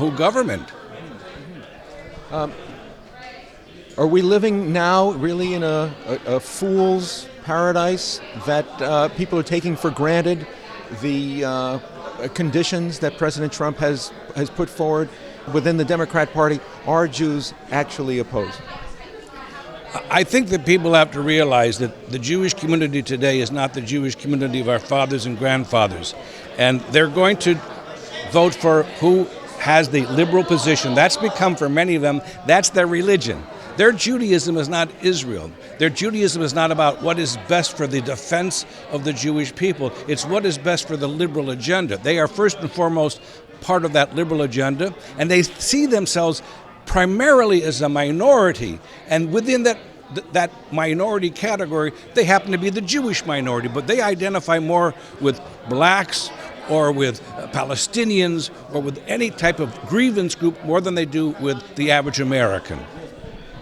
whole government. Are we living now really in a fool's paradise that people are taking for granted the conditions that President Trump has put forward within the Democrat Party? Are Jews actually opposed? I think that people have to realize that the Jewish community today is not the Jewish community of our fathers and grandfathers. And they're going to vote for who has the liberal position. That's become, for many of them, that's their religion. Their Judaism is not Israel. Their Judaism is not about what is best for the defense of the Jewish people. It's what is best for the liberal agenda. They are first and foremost part of that liberal agenda, and they see themselves primarily as a minority. And within that minority category, they happen to be the Jewish minority, but they identify more with blacks or with Palestinians or with any type of grievance group more than they do with the average American.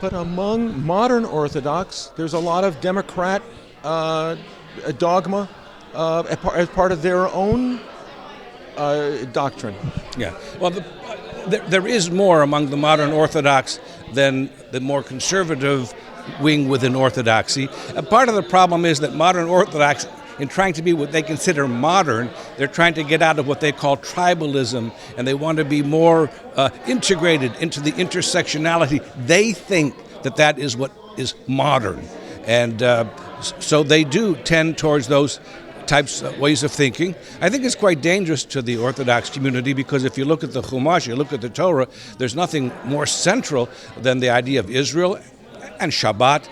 But among modern Orthodox, there's a lot of Democrat dogma as part of their own doctrine. Yeah, well, there is more among the modern Orthodox than the more conservative wing within Orthodoxy. Part of the problem is that modern Orthodox, in trying to be what they consider modern, they're trying to get out of what they call tribalism, and they want to be more integrated into the intersectionality. They think that is what is modern. And so they do tend towards those types of ways of thinking. I think it's quite dangerous to the Orthodox community because if you look at the Chumash, you look at the Torah, there's nothing more central than the idea of Israel and Shabbat.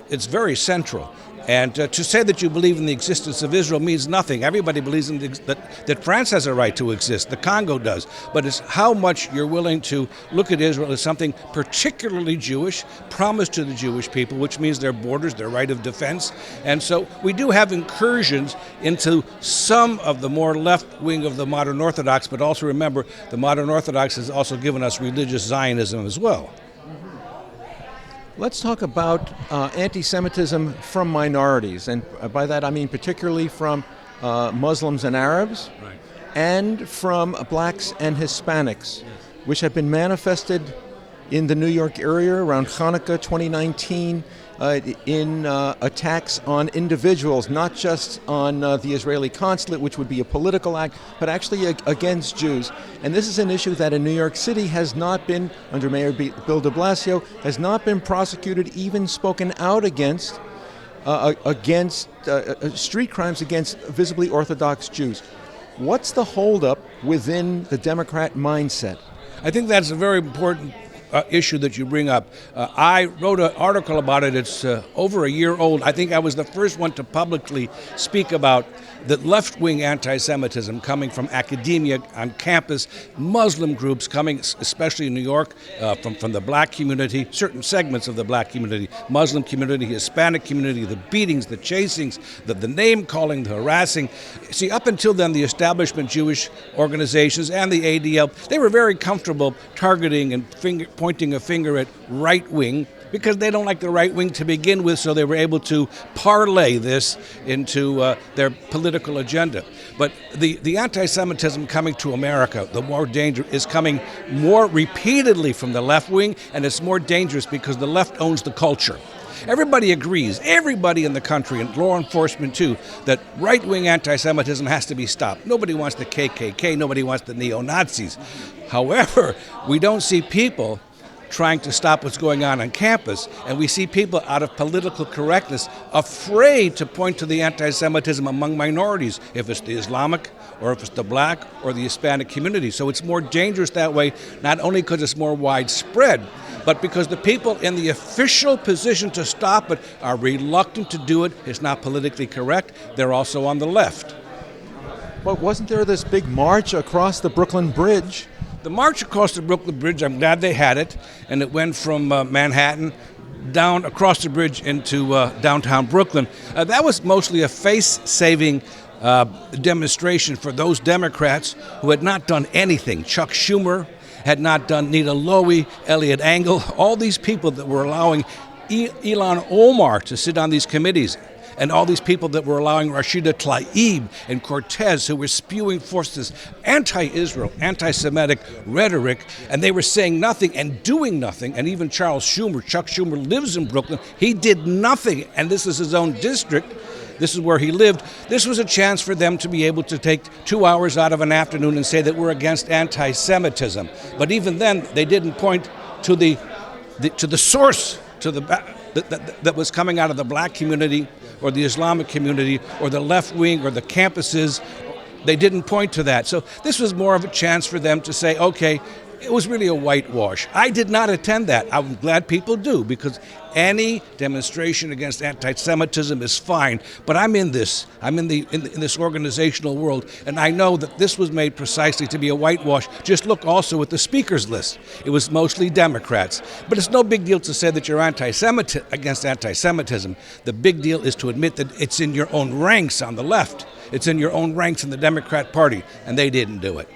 It's very central. And to say that you believe in the existence of Israel means nothing. Everybody believes that France has a right to exist. The Congo does. But it's how much you're willing to look at Israel as something particularly Jewish, promised to the Jewish people, which means their borders, their right of defense. And so we do have incursions into some of the more left wing of the modern Orthodox, but also remember, the modern Orthodox has also given us religious Zionism as well. Let's talk about anti-Semitism from minorities, and by that I mean particularly from Muslims and Arabs, Right. and from blacks and Hispanics, which have been manifested in the New York area around Hanukkah 2019 in attacks on individuals, not just on the Israeli consulate, which would be a political act, but actually against Jews. And this is an issue that in New York City has not been, under Mayor Bill de Blasio, has not been prosecuted, even spoken out against street crimes against visibly Orthodox Jews. What's the holdup within the Democrat mindset? I think that's a very important issue that you bring up. I wrote an article about it. It's over a year old. I think I was the first one to publicly speak about the left-wing anti-Semitism coming from academia on campus, Muslim groups coming, especially in New York, from the black community, certain segments of the black community, Muslim community, Hispanic community, the beatings, the chasings, the name-calling, the harassing. See, up until then, the establishment Jewish organizations and the ADL, they were very comfortable targeting and pointing a finger at right-wing because they don't like the right wing to begin with, so they were able to parlay this into their political agenda. But the anti-Semitism coming to America, the more danger is coming more repeatedly from the left wing, and it's more dangerous because the left owns the culture. Everybody agrees, everybody in the country, and law enforcement too, that right-wing anti-Semitism has to be stopped. Nobody wants the KKK, nobody wants the neo-Nazis. However, we don't see people trying to stop what's going on campus, and we see people out of political correctness afraid to point to the anti-Semitism among minorities, if it's the Islamic or if it's the black or the Hispanic community. So it's more dangerous that way, not only because it's more widespread, but because the people in the official position to stop it are reluctant to do it. It's not politically correct. They're also on the left. But wasn't there this big march across the Brooklyn Bridge? The march across the Brooklyn Bridge, I'm glad they had it, and it went from Manhattan down across the bridge into downtown Brooklyn. That was mostly a face-saving demonstration for those Democrats who had not done anything. Chuck Schumer had not done, Nita Lowey, Elliot Engel, all these people that were allowing Ilhan Omar to sit on these committees. and all these people that were allowing Rashida Tlaib and Cortez, who were spewing forth this anti-Israel, anti-Semitic rhetoric, and they were saying nothing and doing nothing. And even Chuck Schumer lives in Brooklyn. He did nothing, and this is his own district. This is where he lived. This was a chance for them to be able to take 2 hours out of an afternoon and say that we're against anti-Semitism. But even then, they didn't point to the source, that was coming out of the black community or the Islamic community or the left wing or the campuses. They didn't point to that. So this was more of a chance for them to say, okay, it was really a whitewash. I did not attend that. I'm glad people do, because any demonstration against anti-Semitism is fine. But I'm in this. I'm in this organizational world, and I know that this was made precisely to be a whitewash. Just look also at the speakers list. It was mostly Democrats. But it's no big deal to say that you're against anti-Semitism. The big deal is to admit that it's in your own ranks on the left. It's in your own ranks in the Democrat Party, and they didn't do it.